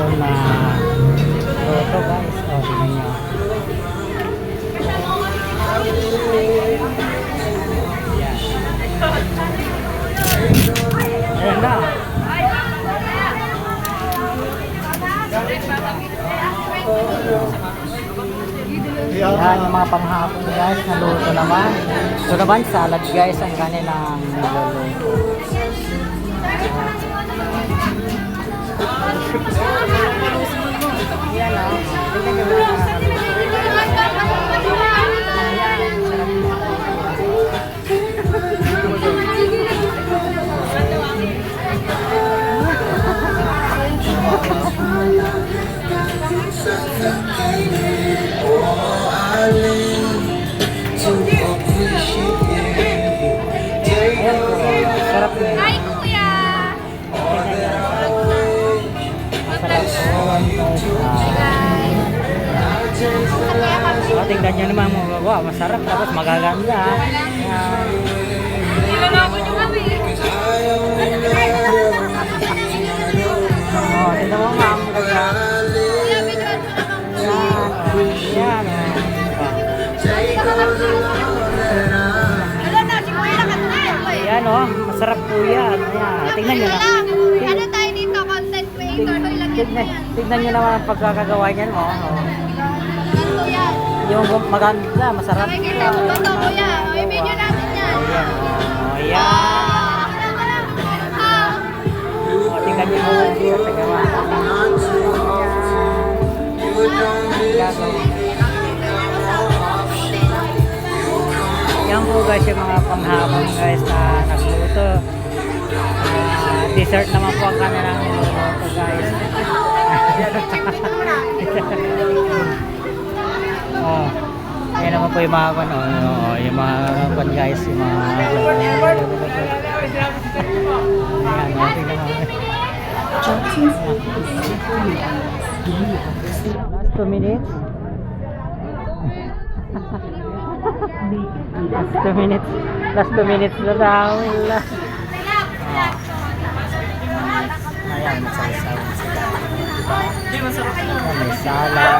luto na luto guys. O, tingnan nyo. Yan. Ayan na. Yan yung mga panghapon guys, naluto naman. Ito naman salad guys ang kanilang niluluto. Yan o. Tingnan nyo mga Hi, Kuya! Tingnan nyo naman mga wow, masarap tapos magaganda. Yan. Nilalako nyo kami. Oh, tingnan mo ma'am. Kuya, videoan mo naman. Yan. Yan. Wala na, si Kuya nakatay. Yan oh, masarap po yan. Ayan. Tingnan nyo na. Ano tayo dito, content creator, so ilagyan mo yan. Tingnan nyo naman ang pagkakagawa niyan. Oh. Ganto yan. Yung maganda, masarap. Makikita mo ba ito, Kuya? May video natin yan. Ayan. Oh, yan. Oh, tingnan nyo naman yung pagkagawa. Yan po guys yung mga panghapon guys na nagluto. Dessert naman po ang kanilang niluluto guys. Oh, yan naman po yung mga yung mga guys, yung mga last 2 minutes. Last 2 minutes na daw. Ayan, masarap sila. Diba? May salad.